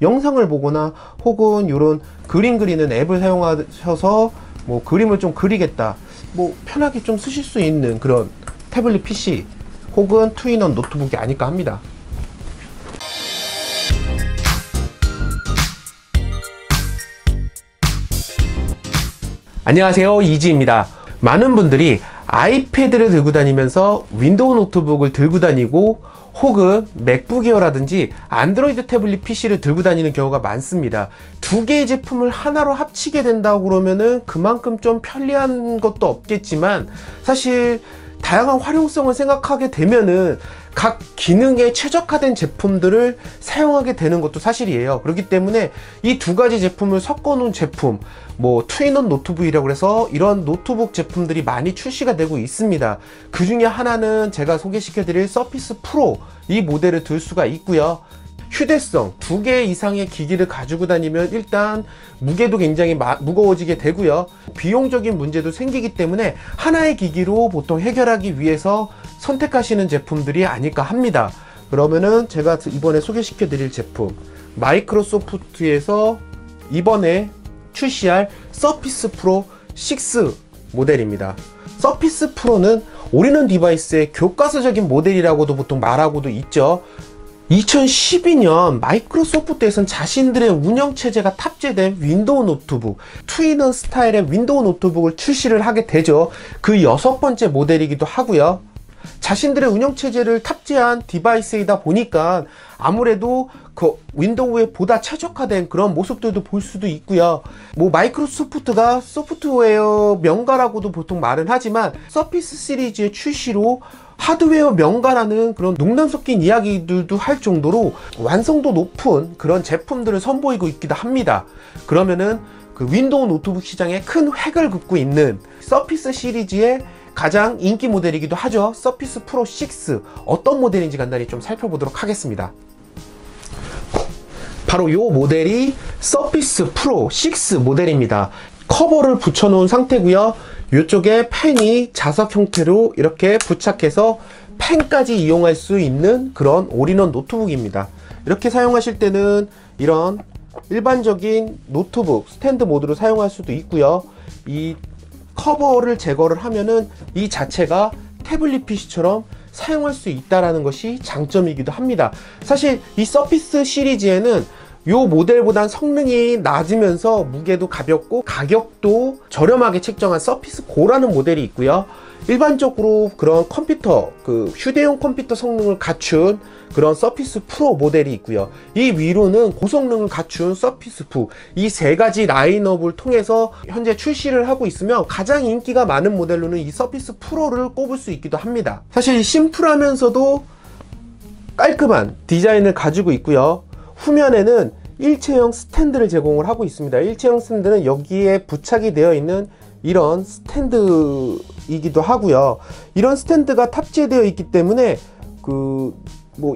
영상을 보거나 혹은 이런 그림 그리는 앱을 사용하셔서 뭐 그림을 좀 그리겠다, 뭐 편하게 좀 쓰실 수 있는 그런 태블릿 PC 혹은 투인원 노트북이 아닐까 합니다. 안녕하세요, 이지입니다. 많은 분들이 아이패드를 들고 다니면서 윈도우 노트북을 들고 다니고 혹은 맥북이어라든지 안드로이드 태블릿 PC를 들고 다니는 경우가 많습니다. 두 개의 제품을 하나로 합치게 된다고 그러면은 그만큼 좀 편리한 것도 없겠지만, 사실 다양한 활용성을 생각하게 되면은 각 기능에 최적화된 제품들을 사용하게 되는 것도 사실이에요. 그렇기 때문에 이 두 가지 제품을 섞어 놓은 제품, 뭐 투인원 노트북이라고 해서 이런 노트북 제품들이 많이 출시가 되고 있습니다. 그 중에 하나는 제가 소개시켜 드릴 서피스 프로, 이 모델을 들 수가 있고요. 휴대성, 2개 이상의 기기를 가지고 다니면 일단 무게도 굉장히 무거워지게 되고요. 비용적인 문제도 생기기 때문에 하나의 기기로 보통 해결하기 위해서 선택하시는 제품들이 아닐까 합니다. 그러면은 제가 이번에 소개시켜 드릴 제품, 마이크로소프트에서 이번에 출시할 서피스 프로 6 모델입니다. 서피스 프로는 올인원 디바이스의 교과서적인 모델이라고도 보통 말하고도 있죠. 2012년 마이크로소프트에서는 자신들의 운영체제가 탑재된 윈도우 노트북, 투인원 스타일의 윈도우 노트북을 출시를 하게 되죠. 그 6번째 모델이기도 하고요. 자신들의 운영체제를 탑재한 디바이스이다 보니까 아무래도 그 윈도우에 보다 최적화된 그런 모습들도 볼 수도 있고요. 뭐 마이크로소프트가 소프트웨어 명가라고도 보통 말은 하지만 서피스 시리즈의 출시로 하드웨어 명가라는 그런 농담 섞인 이야기들도 할 정도로 완성도 높은 그런 제품들을 선보이고 있기도 합니다. 그러면은 그 윈도우 노트북 시장에 큰 획을 긋고 있는 서피스 시리즈의 가장 인기 모델이기도 하죠. 서피스 프로 6, 어떤 모델인지 간단히 좀 살펴보도록 하겠습니다. 바로 이 모델이 서피스 프로 6 모델입니다. 커버를 붙여 놓은 상태고요. 이쪽에 펜이 자석 형태로 이렇게 부착해서 펜까지 이용할 수 있는 그런 올인원 노트북입니다. 이렇게 사용하실 때는 이런 일반적인 노트북 스탠드 모드로 사용할 수도 있고요. 이 커버를 제거를 하면은 이 자체가 태블릿 PC처럼 사용할 수 있다는 것이 장점이기도 합니다. 사실 이 서피스 시리즈에는 이 모델보단 성능이 낮으면서 무게도 가볍고 가격도 저렴하게 책정한 서피스 고라는 모델이 있고요. 일반적으로 그런 컴퓨터, 휴대용 컴퓨터 성능을 갖춘 그런 서피스 프로 모델이 있고요. 이 위로는 고성능을 갖춘 서피스 부, 이 세 가지 라인업을 통해서 현재 출시를 하고 있으며 가장 인기가 많은 모델로는 이 서피스 프로를 꼽을 수 있기도 합니다. 사실 심플하면서도 깔끔한 디자인을 가지고 있고요. 후면에는 일체형 스탠드를 제공을 하고 있습니다. 일체형 스탠드는 여기에 부착이 되어 있는 이런 스탠드이기도 하고요. 이런 스탠드가 탑재되어 있기 때문에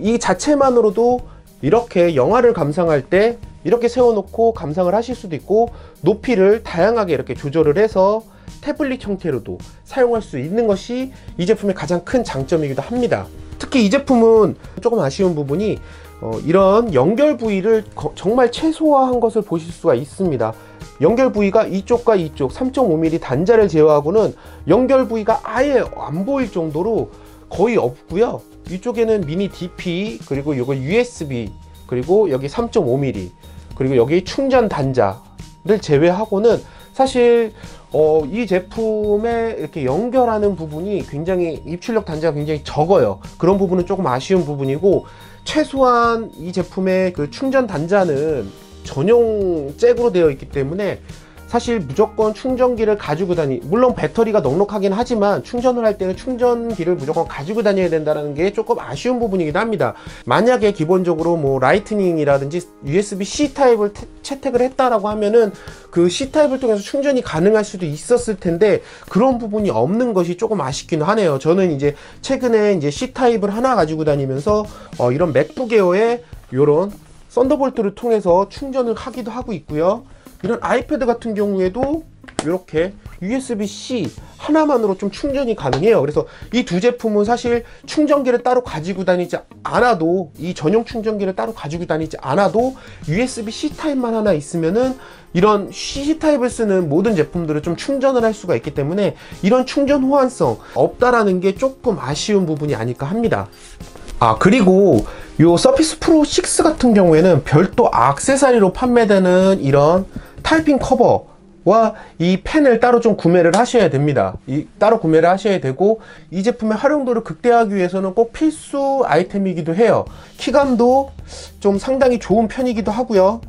이 자체만으로도 이렇게 영화를 감상할 때 이렇게 세워놓고 감상을 하실 수도 있고, 높이를 다양하게 이렇게 조절을 해서 태블릿 형태로도 사용할 수 있는 것이 이 제품의 가장 큰 장점이기도 합니다. 특히 이 제품은 조금 아쉬운 부분이 이런 연결 부위를 정말 최소화한 것을 보실 수가 있습니다. 연결 부위가 이쪽과 이쪽 3.5mm 단자를 제외하고는 연결 부위가 아예 안 보일 정도로 거의 없고요. 이쪽에는 미니 DP, 그리고 이거 USB, 그리고 여기 3.5mm, 그리고 여기 충전 단자를 제외하고는 사실 이 제품에 이렇게 연결하는 부분이 굉장히 입출력 단자가 굉장히 적어요. 그런 부분은 조금 아쉬운 부분이고, 최소한 이 제품의 그 충전 단자는 전용 잭으로 되어 있기 때문에 사실 무조건 충전기를 가지고 물론 배터리가 넉넉하긴 하지만 충전을 할 때는 충전기를 무조건 가지고 다녀야 된다는 게 조금 아쉬운 부분이기도 합니다. 만약에 기본적으로 뭐 라이트닝이라든지 USB-C 타입을 채택을 했다라고 하면은 그 C 타입을 통해서 충전이 가능할 수도 있었을 텐데, 그런 부분이 없는 것이 조금 아쉽긴 하네요. 저는 이제 최근에 이제 C 타입을 하나 가지고 다니면서 이런 맥북 에어에 이런 썬더볼트를 통해서 충전을 하기도 하고 있고요. 이런 아이패드 같은 경우에도 이렇게 USB-C 하나만으로 좀 충전이 가능해요. 그래서 이 두 제품은 사실 충전기를 따로 가지고 다니지 않아도, 이 전용 충전기를 따로 가지고 다니지 않아도 USB-C 타입만 하나 있으면은 이런 C 타입을 쓰는 모든 제품들을 좀 충전을 할 수가 있기 때문에 이런 충전 호환성 없다라는 게 조금 아쉬운 부분이 아닐까 합니다. 그리고 요 서피스 프로 6 같은 경우에는 별도 액세서리로 판매되는 이런 타이핑 커버와 이 펜을 따로 좀 구매를 하셔야 됩니다. 따로 구매를 하셔야 되고, 이 제품의 활용도를 극대화하기 위해서는 꼭 필수 아이템이기도 해요. 키감도 좀 상당히 좋은 편이기도 하고요.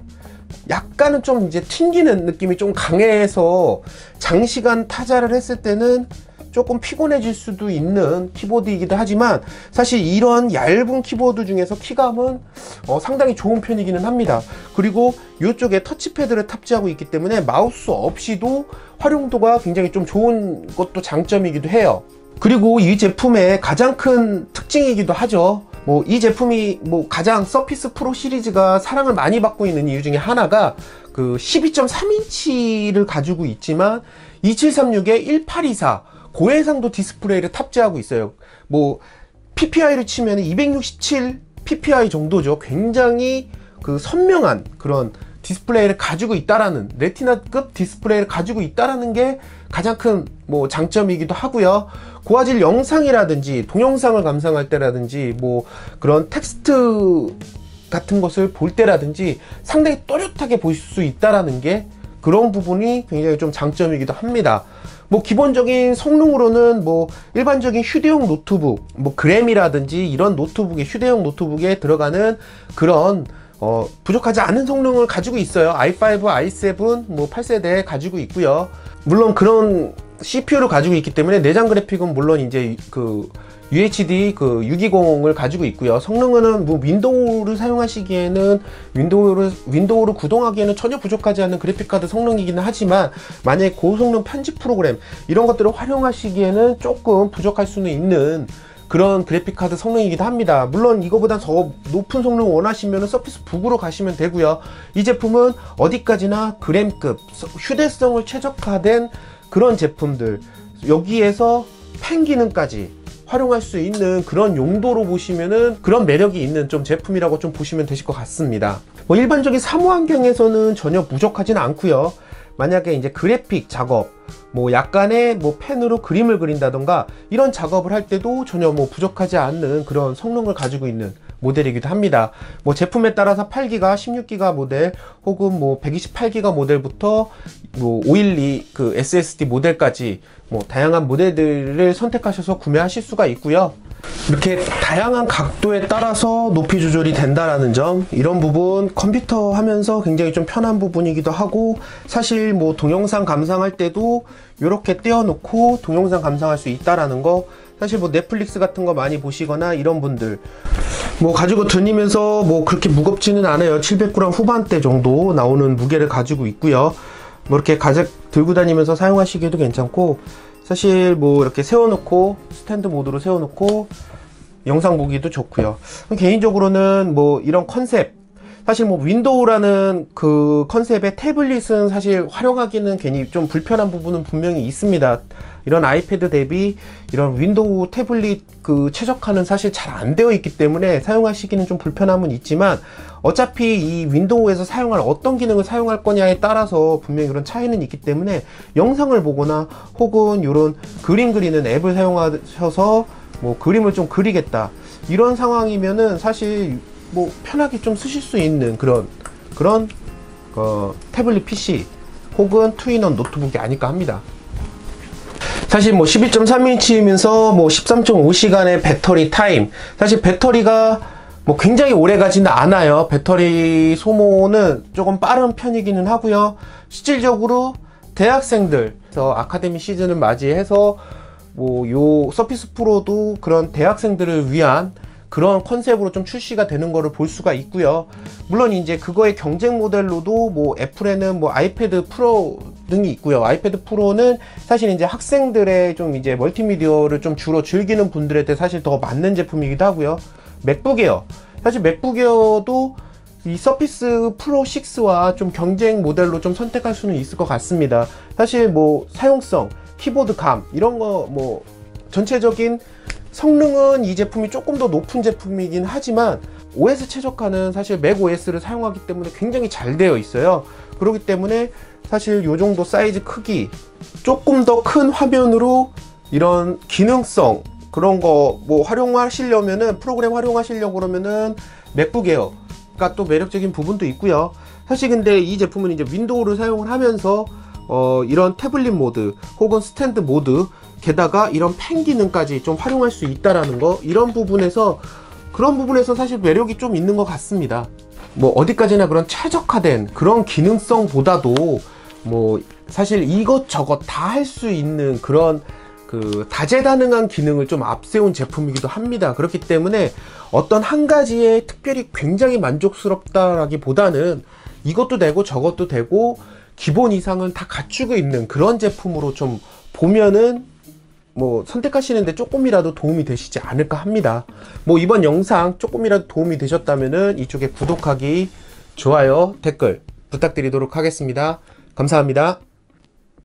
약간은 좀 이제 튕기는 느낌이 좀 강해서 장시간 타자를 했을 때는 조금 피곤해질 수도 있는 키보드이기도 하지만, 사실 이런 얇은 키보드 중에서 키감은 상당히 좋은 편이기는 합니다. 그리고 이쪽에 터치패드를 탑재하고 있기 때문에 마우스 없이도 활용도가 굉장히 좀 좋은 것도 장점이기도 해요. 그리고 이 제품의 가장 큰 특징이기도 하죠. 이 제품이 가장 서피스 프로 시리즈가 사랑을 많이 받고 있는 이유 중에 하나가 그 12.3인치를 가지고 있지만 2736에 1824 고해상도 디스플레이를 탑재하고 있어요. PPI를 치면 267 PPI 정도죠. 굉장히 그 선명한 그런 디스플레이를 가지고 있다라는, 레티나급 디스플레이를 가지고 있다라는 게 가장 큰 장점이기도 하고요. 고화질 영상이라든지 동영상을 감상할 때라든지 그런 텍스트 같은 것을 볼 때라든지 상당히 또렷하게 볼 수 있다라는 게, 그런 부분이 굉장히 좀 장점이기도 합니다. 기본적인 성능으로는 일반적인 휴대용 노트북, 그램이라든지 이런 노트북에, 휴대용 노트북에 들어가는 그런 부족하지 않은 성능을 가지고 있어요. i5, i7, 8세대 가지고 있고요. 물론 그런 CPU를 가지고 있기 때문에 내장 그래픽은 물론 이제 그 UHD 620을 가지고 있고요. 성능은 윈도우를 사용하시기에는, 윈도우를 구동하기에는 전혀 부족하지 않은 그래픽카드 성능이기는 하지만, 만약에 고성능 편집 프로그램 이런 것들을 활용하시기에는 조금 부족할 수는 있는 그런 그래픽카드 성능이기도 합니다. 물론 이거보다 더 높은 성능을 원하시면 서피스 북으로 가시면 되고요. 이 제품은 어디까지나 그램급, 휴대성을 최적화된 그런 제품들, 여기에서 펜 기능까지 활용할 수 있는 그런 용도로 보시면은, 그런 매력이 있는 좀 제품이라고 좀 보시면 되실 것 같습니다. 일반적인 사무 환경에서는 전혀 부족하지는 않고요. 만약에 이제 그래픽 작업, 약간의 펜으로 그림을 그린다던가 이런 작업을 할 때도 전혀 부족하지 않는 그런 성능을 가지고 있는 모델이기도 합니다. 제품에 따라서 8기가, 16기가 모델, 혹은 128기가 모델부터 512 그 SSD 모델까지 다양한 모델들을 선택하셔서 구매하실 수가 있고요. 이렇게 다양한 각도에 따라서 높이 조절이 된다라는 점, 이런 부분 컴퓨터 하면서 굉장히 좀 편한 부분이기도 하고, 사실 동영상 감상할 때도 이렇게 떼어놓고 동영상 감상할 수 있다라는 거, 사실 넷플릭스 같은 거 많이 보시거나 이런 분들 가지고 다니면서 그렇게 무겁지는 않아요. 700g 후반대 정도 나오는 무게를 가지고 있고요. 이렇게 들고 다니면서 사용하시기에도 괜찮고, 사실 이렇게 세워놓고 스탠드 모드로 세워놓고 영상 보기도 좋고요. 개인적으로는 이런 컨셉, 사실 윈도우라는 그 컨셉의 태블릿은 사실 활용하기는 괜히 좀 불편한 부분은 분명히 있습니다. 이런 아이패드 대비 이런 윈도우 태블릿 그 최적화는 사실 잘 안 되어 있기 때문에 사용하시기는 좀 불편함은 있지만, 어차피 이 윈도우에서 사용할 어떤 기능을 사용할 거냐에 따라서 분명히 그런 차이는 있기 때문에, 영상을 보거나 혹은 이런 그림 그리는 앱을 사용하셔서 그림을 좀 그리겠다 이런 상황이면은 사실 편하게 좀 쓰실 수 있는 그런 태블릿 PC 혹은 투인원 노트북이 아닐까 합니다. 사실 12.3인치이면서 13.5시간의 배터리 타임, 사실 배터리가 굉장히 오래 가지는 않아요. 배터리 소모는 조금 빠른 편이기는 하고요. 실질적으로 대학생들, 아카데미 시즌을 맞이해서 요 서피스 프로도 그런 대학생들을 위한 그런 컨셉으로 좀 출시가 되는 거를 볼 수가 있고요. 물론 이제 그거의 경쟁 모델로도 애플에는 아이패드 프로 등이 있고요. 아이패드 프로는 사실 이제 학생들의 좀 이제 멀티미디어를 좀 주로 즐기는 분들한테 사실 더 맞는 제품이기도 하고요. 맥북 에어, 사실 맥북 에어도 이 서피스 프로 6와 좀 경쟁 모델로 좀 선택할 수는 있을 것 같습니다. 사실 사용성, 키보드 감 이런 거 뭐 전체적인 성능은 이 제품이 조금 더 높은 제품이긴 하지만 OS 최적화는 사실 맥 OS를 사용하기 때문에 굉장히 잘 되어 있어요. 그렇기 때문에 사실 요 정도 사이즈 크기, 조금 더 큰 화면으로 이런 기능성 그런 거 뭐 활용하시려면은, 프로그램 활용하시려고 그러면은 맥북 에어가 또 매력적인 부분도 있고요. 사실 근데 이 제품은 이제 윈도우를 사용을 하면서 이런 태블릿 모드 혹은 스탠드 모드, 게다가 이런 펜 기능까지 좀 활용할 수 있다라는 거, 이런 부분에서 그런 부분에서 사실 매력이 좀 있는 것 같습니다. 뭐 어디까지나 그런 최적화된 그런 기능성보다도 뭐 사실 이것저것 다 할 수 있는 그런 그 다재다능한 기능을 좀 앞세운 제품이기도 합니다. 그렇기 때문에 어떤 한 가지에 특별히 굉장히 만족스럽다라기보다는 이것도 되고 저것도 되고 기본 이상은 다 갖추고 있는 그런 제품으로 좀 보면은 뭐 선택하시는데 조금이라도 도움이 되시지 않을까 합니다. 뭐 이번 영상 조금이라도 도움이 되셨다면은 이쪽에 구독하기, 좋아요, 댓글 부탁드리도록 하겠습니다. 감사합니다.